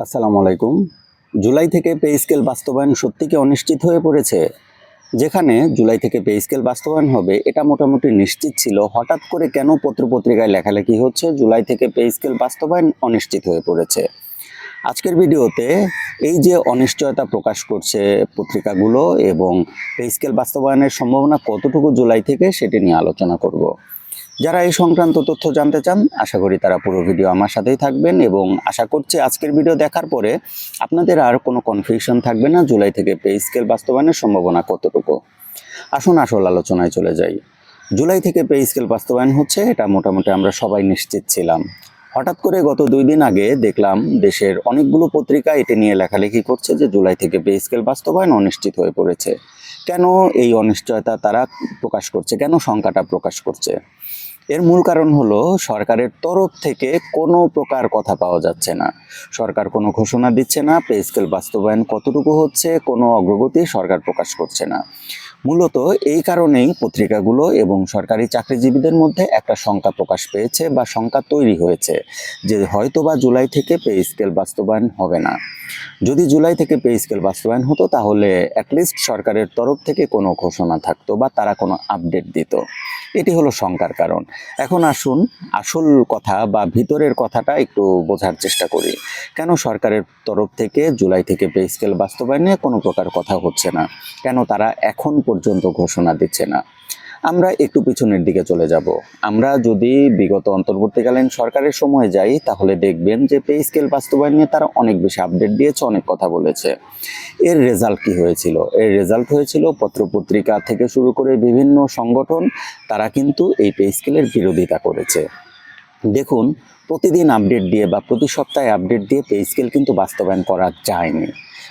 আসসালামু আলাইকুম। জুলাই থেকে পে স্কেল বাস্তবায়ন সত্যি কি অনিশ্চিত হয়ে পড়েছে? যেখানে জুলাই থেকে পে স্কেল বাস্তবায়ন হবে এটা মোটামুটি নিশ্চিত ছিল, হঠাৎ করে কেন পত্রপত্রিকায় লেখালেখি হচ্ছে জুলাই থেকে পে স্কেল বাস্তবায়ন অনিশ্চিত হয়ে পড়েছে? আজকের ভিডিওতে এই যে অনিশ্চয়তা প্রকাশ করছে পত্রিকাগুলো এবং পে স্কেল বাস্তবায়নের সম্ভাবনা কতটুকু জুলাই থেকে সেটি নিয়ে আলোচনা করব। যারা এই সংক্রান্ত তথ্য জানতে চান আশা করি তারা পুরো ভিডিও আমার সাথেই থাকবেন এবং আশা করছি আজকের ভিডিও দেখার পরে আপনাদের আর কোনো কনফিউশন থাকবে না জুলাই থেকে পে স্কেল বাস্তবায়নের সম্ভাবনা কতটুকু। আসুন আসল আলোচনায় চলে যাই। জুলাই থেকে পে স্কেল বাস্তবায়ন হচ্ছে এটা মোটামুটি আমরা সবাই নিশ্চিত ছিলাম। হঠাৎ করে গত 2 দিন আগে দেখলাম দেশের অনেকগুলো পত্রিকা এটি নিয়ে লেখালেখি করছে যে জুলাই থেকে পে স্কেল বাস্তবায়ন অনিশ্চিত হয়ে পড়েছে। কেন এই অনিশ্চয়তা তারা প্রকাশ করছে, কেন শঙ্কাটা প্রকাশ করছে? এর মূল কারণ হলো সরকারের তরফ থেকে কোনো প্রকার কথা পাওয়া যাচ্ছে না। সরকার কোনো ঘোষণা দিচ্ছে না, পে স্কেল বাস্তবায়ন কতটুকু হচ্ছে কোনো অগ্রগতি সরকার প্রকাশ করছে না। মূলত এই কারণেই পত্রিকাগুলো এবং সরকারি চাকরিজীবীদের মধ্যে একটা শঙ্কা প্রকাশ পেয়েছে বা শঙ্কা তৈরি হয়েছে যে হয়তোবা জুলাই থেকে পে স্কেল বাস্তবায়ন হবে না। যদি জুলাই থেকে পে স্কেল বাস্তবায়ন হতো তাহলে অ্যাটলিস্ট সরকারের তরফ থেকে কোনো ঘোষণা থাকতো বা তারা কোনো আপডেট দিত। এটি হলো শঙ্কার কারণ। এখন আসুন আসল কথা বা ভিতরের কথাটা একটু বোঝার চেষ্টা করি। কেন সরকারের তরফ থেকে জুলাই থেকে পে স্কেল বাস্তবায়নে কোনো প্রকার কথা হচ্ছে না? কেন তারা এখন পর্যন্ত ঘোষণা দিচ্ছে না? আমরা একটু পিছনের দিকে চলে যাব। আমরা যদি বিগত অন্তর্বর্তীকালীন সরকারের সময় যাই তাহলে দেখবেন যে পে স্কেল বাস্তবায়ন নিয়ে তারা অনেক বেশি আপডেট দিয়েছে, অনেক কথা বলেছে। এর রেজাল্ট কি হয়েছিল? এর রেজাল্ট হয়েছিল পত্রপত্রিকা থেকে শুরু করে বিভিন্ন সংগঠন তারা কিন্তু এই পে স্কেলের বিরোধিতা করেছে। দেখুন, প্রতিদিন আপডেট দিয়ে বা প্রতি সপ্তাহে আপডেট দিয়ে পে স্কেল কিন্তু বাস্তবায়ন করা যায়নি।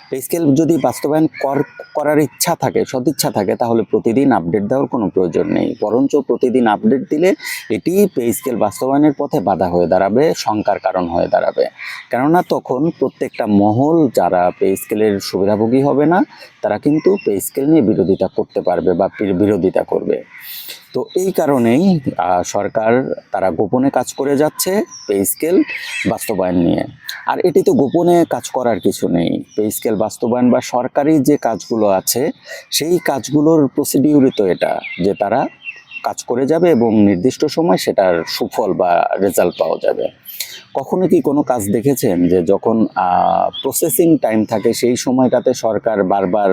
পে স্কেল যদি বাস্তবায়ন করার ইচ্ছা থাকে, সদিচ্ছা থাকে, তাহলে প্রতিদিন আপডেট দেওয়ার কোনো প্রয়োজন নেই। বরঞ্চ প্রতিদিন আপডেট দিলে এটি পে স্কেল বাস্তবায়নের পথে বাধা হয়ে দাঁড়াবে, শঙ্কার কারণ হয়ে দাঁড়াবে। কেননা তখন প্রত্যেকটা মহল যারা পে স্কেলের সুবিধাভোগী হবে না তারা কিন্তু পে স্কেল নিয়ে বিরোধিতা করতে পারবে বা বিরোধিতা করবে। তো এই কারণেই সরকার তারা গোপনে কাজ করে যাচ্ছে পে স্কেল বাস্তবায়ন নিয়ে। আর এটি তো গোপনে কাজ করার কিছু নেই। পে স্কেল বাস্তবায়ন বা সরকারি যে কাজগুলো আছে সেই কাজগুলোর প্রসিডিউরই তো এটা, যে তারা কাজ করে যাবে এবং নির্দিষ্ট সময় সেটার সুফল বা রেজাল্ট পাওয়া যাবে। কখনো কি কোনো কাজ দেখেছেন যে যখন প্রসেসিং টাইম থাকে সেই সময়টাতে সরকার বারবার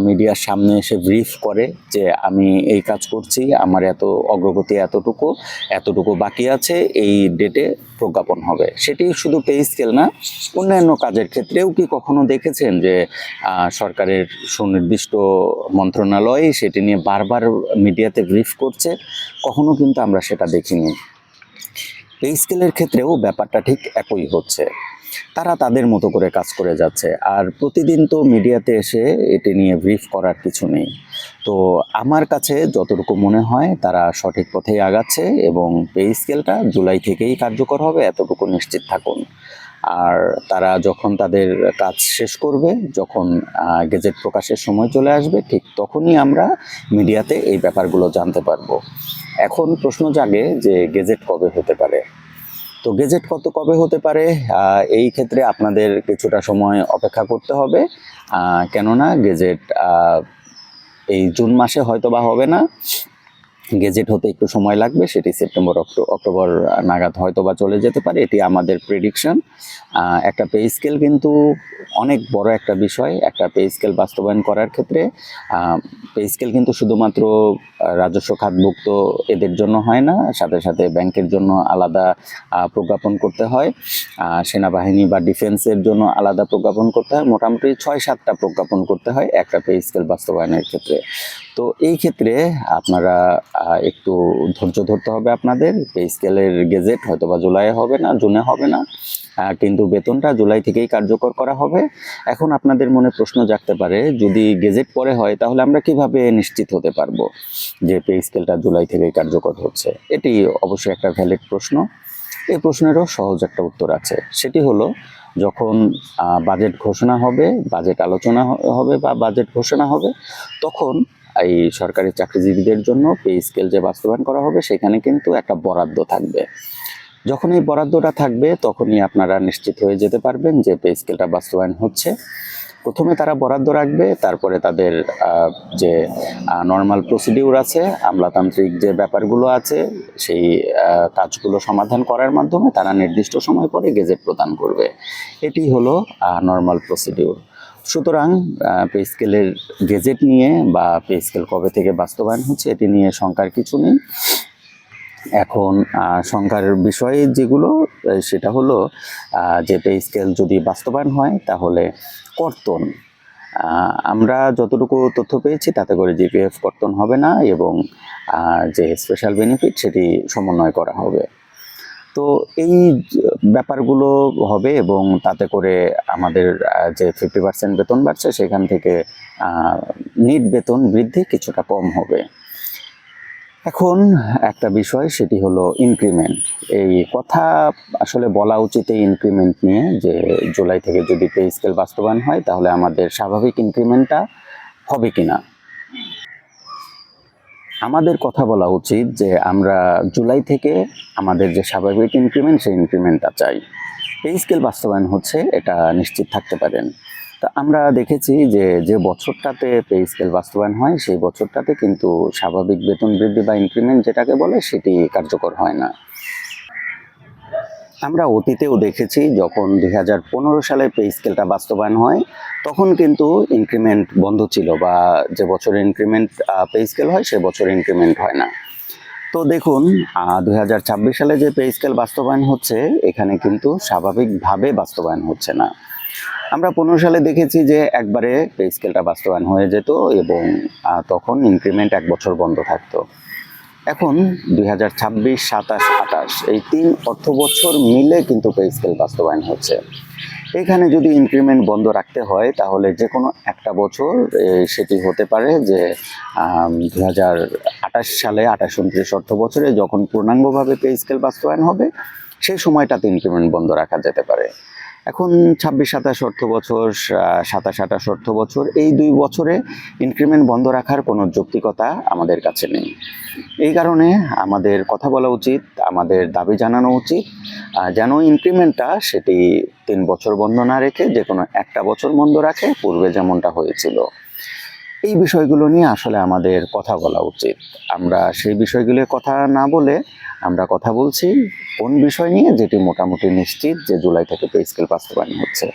মিডিয়ার সামনে এসে ব্রিফ করে যে আমি এই কাজ করছি, আমার এত অগ্রগতি এতটুকু এতটুকু বাকি আছে, এই ডেটে প্রজ্ঞাপন হবে? সেটি শুধু পে স্কেল না, অন্যান্য কাজের ক্ষেত্রেও কি কখনো দেখেছেন যে সরকারের সুনির্দিষ্ট মন্ত্রণালয় সেটি নিয়ে বারবার মিডিয়াতে ব্রিফ করছে? কখনো কিন্তু আমরা সেটা দেখিনি। পে স্কেলের ক্ষেত্রেও ব্যাপারটা ঠিক একই হচ্ছে। তারা তাদের মতো করে কাজ করে যাচ্ছে, আর প্রতিদিন তো মিডিয়াতে এসে এটি নিয়ে ব্রিফ করার কিছু নেই। তো আমার কাছে যতটুকু মনে হয় তারা সঠিক পথেই আগাচ্ছে এবং পে স্কেলটা জুলাই থেকেই কার্যকর হবে এতটুকু নিশ্চিত থাকুন। আর তারা যখন তাদের কাজ শেষ করবে, যখন গেজেট প্রকাশের সময় চলে আসবে, ঠিক তখনই আমরা মিডিয়াতে এই ব্যাপারগুলো জানতে পারবো। এখন প্রশ্ন জাগে যে গেজেট কবে হতে পারে? তো গেজেট কবে হতে পারে, এই ক্ষেত্রে আপনাদের কিছুটা সময় অপেক্ষা করতে হবে। কেননা গেজেট এই জুন মাসে হয়তো বা হবে না, গেজেট হতে একটু সময় লাগবে, সেটি সেপ্টেম্বর অক্টোবর নাগাদ হয়তো বা চলে যেতে পারে, এটি আমাদের প্রেডিকশন। একটা পে স্কেল কিন্তু অনেক বড় একটা বিষয়। একটা পে স্কেল বাস্তবায়ন করার ক্ষেত্রে পে স্কেল কিন্তু শুধুমাত্র রাজস্ব খাতভুক্ত এদের জন্য হয় না, সাথে সাথে ব্যাংকের জন্য আলাদা প্রজ্ঞাপন করতে হয়, সেনাবাহিনী বা ডিফেন্সের জন্য আলাদা প্রজ্ঞাপন করতে হয়, মোটামুটি 6-7টা প্রজ্ঞাপন করতে হয় একটা পে স্কেল বাস্তবায়নের ক্ষেত্রে। তো এই ক্ষেত্রে আপনারা একটু ধৈর্য ধরতে হবে আপনাদের। পে স্কেলের গেজেট হয়তো বা জুলাইয়ে হবে না, জুনে হবে না, কিন্তু বেতনটা জুলাই থেকেই কার্যকর করা হবে। এখন আপনাদের মনে প্রশ্ন জাগতে পারে, যদি গেজেট পরে হয় তাহলে আমরা কিভাবে নিশ্চিত হতে পারবো যে পে স্কেলটা জুলাই থেকেই কার্যকর হচ্ছে? এটি অবশ্যই একটা ভ্যালিড প্রশ্ন। এই প্রশ্নেরও সহজ একটা উত্তর আছে। সেটি হলো, যখন বাজেট ঘোষণা হবে, বাজেট আলোচনা হবে বা বাজেট ঘোষণা হবে, তখন এই সরকারি চাকরিজীবীদের জন্য পে স্কেল যে বাস্তবায়ন করা হবে সেখানে কিন্তু একটা বরাদ্দ থাকবে। যখন এই বরাদ্দটা থাকবে তখনই আপনারা নিশ্চিত হয়ে যেতে পারবেন যে পে স্কেলটা বাস্তবায়ন হচ্ছে। প্রথমে তারা বরাদ্দ রাখবে, তারপরে তাদের যে নর্মাল প্রসিডিউর আছে, আমলাতান্ত্রিক যে ব্যাপারগুলো আছে, সেই কাজগুলো সমাধান করার মাধ্যমে তারা নির্দিষ্ট সময় পরে গেজেট প্রদান করবে। এটি হলো নর্মাল প্রসিডিউর। সুতরাং পে স্কেলের গেজেট নিয়ে বা পে স্কেল কবে থেকে বাস্তবায়ন হচ্ছে এটি নিয়ে শঙ্কার কিছু নেই। এখন শঙ্কার বিষয় যেগুলো সেটা হলো যে পে স্কেল যদি বাস্তবায়ন হয় তাহলে কর্তন, আমরা যতটুকু তথ্য পেয়েছি তাতে করে জিপিএফ কর্তন হবে না এবং যে স্পেশাল বেনিফিট সেটি সমন্বয় করা হবে। তো এই ব্যাপারগুলো হবে এবং তাতে করে আমাদের যে 50% বেতন বাড়ছে সেখান থেকে নিট বেতন বৃদ্ধি কিছুটা কম হবে। এখন একটা বিষয়, সেটি হলো ইনক্রিমেন্ট। এই কথা আসলে বলা উচিত এই ইনক্রিমেন্ট নিয়ে, যে জুলাই থেকে যদি পে স্কেল বাস্তবায়ন হয় তাহলে আমাদের স্বাভাবিক ইনক্রিমেন্টটা হবে কিনা। আমাদের কথা বলা উচিত যে আমরা জুলাই থেকে আমাদের যে স্বাভাবিক ইনক্রিমেন্ট সেই ইনক্রিমেন্টটা চাই। পে স্কেল বাস্তবায়ন হচ্ছে এটা নিশ্চিত থাকতে পারেন। তো আমরা দেখেছি যে যে বছরটাতে পে স্কেল বাস্তবায়ন হয় সেই বছরটাতে কিন্তু স্বাভাবিক বেতন বৃদ্ধি বা ইনক্রিমেন্ট যেটাকে বলে সেটি কার্যকর হয় না। আমরা অতীতেও দেখেছি যখন 2015 সালে পে স্কেলটা বাস্তবায়ন হয় তখন কিন্তু ইনক্রিমেন্ট বন্ধ ছিল, বা যে বছর ইনক্রিমেন্ট পে স্কেল হয় সে বছর ইনক্রিমেন্ট হয় না। তো দেখুন 2026 সালে যে পে স্কেল বাস্তবায়ন হচ্ছে এখানে কিন্তু স্বাভাবিকভাবে বাস্তবায়ন হচ্ছে না। আমরা 15 সালে দেখেছি যে একবারে পে স্কেলটা বাস্তবায়ন হয়ে যেত এবং তখন ইনক্রিমেন্ট এক বছর বন্ধ থাকতো। এখন 2026, 27, 28 এই 3 অর্থ বছর মিলে কিন্তু পে স্কেল বাস্তবায়ন হচ্ছে। এখানে যদি ইনক্রিমেন্ট বন্ধ রাখতে হয় তাহলে যে কোনো একটা বছর সেটি হতে পারে যে 2028 সালে 28-29 অর্থ বছরে যখন পূর্ণাঙ্গভাবে পে স্কেল বাস্তবায়ন হবে সেই সময়টাতে ইনক্রিমেন্ট বন্ধ রাখা যেতে পারে। এখন 26-27 অর্থ বছর, 27-28 অর্থ বছর, এই 2 বছরে ইনক্রিমেন্ট বন্ধ রাখার কোনো যৌক্তিকতা আমাদের কাছে নেই। এই কারণে আমাদের কথা বলা উচিত, আমাদের দাবি জানানো উচিত যেন ইনক্রিমেন্টটা সেটি 3 বছর বন্ধ না রেখে যে কোনো একটা বছর বন্ধ রাখে, পূর্বে যেমনটা হয়েছিল। এই বিষয়গুলো নিয়ে আসলে আমাদের কথা বলা উচিত। আমরা সেই বিষয়গুলো কথা না বলে আমরা কথা বলছি কোন বিষয় নিয়ে, যেটি মোটামুটি নিশ্চিত যে জুলাই থেকে পে স্কেল বাস্তবায়ন হচ্ছে।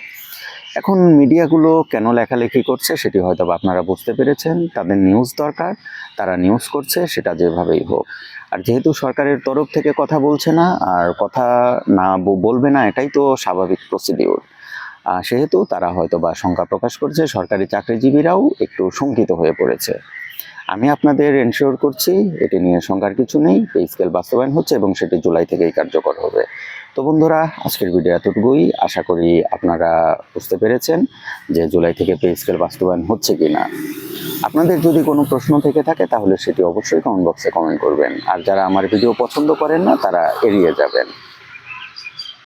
এখন মিডিয়াগুলো কেন লেখালেখি করছে সেটি হয়তো আপনারা বুঝতে পেরেছেন। তাদের নিউজ দরকার, তারা নিউজ করছে, সেটা যেভাবেই হোক। আর যেহেতু সরকারের তরফ থেকে কথা বলছে না আর কথা না বলবে না, এটাই তো স্বাভাবিক প্রসিডিউর। সেহেতু তারা হয়তো বা শঙ্কা প্রকাশ করছে, সরকারি চাকরিজীবীরাও একটু শঙ্কিত হয়ে পড়েছে। আমি আপনাদের এনশিওর করছি এটি নিয়ে শঙ্কার কিছু নেই, পে স্কেল বাস্তবায়ন হচ্ছে এবং সেটি জুলাই থেকেই কার্যকর হবে। তো বন্ধুরা, আজকের ভিডিও এতটুকুই। আশা করি আপনারা বুঝতে পেরেছেন যে জুলাই থেকে পে স্কেল বাস্তবায়ন হচ্ছে কিনা। আপনাদের যদি কোনো প্রশ্ন থেকে থাকে তাহলে সেটি অবশ্যই কমেন্ট বক্সে কমেন্ট করবেন। আর যারা আমার ভিডিও পছন্দ করেন না তারা এড়িয়ে যাবেন।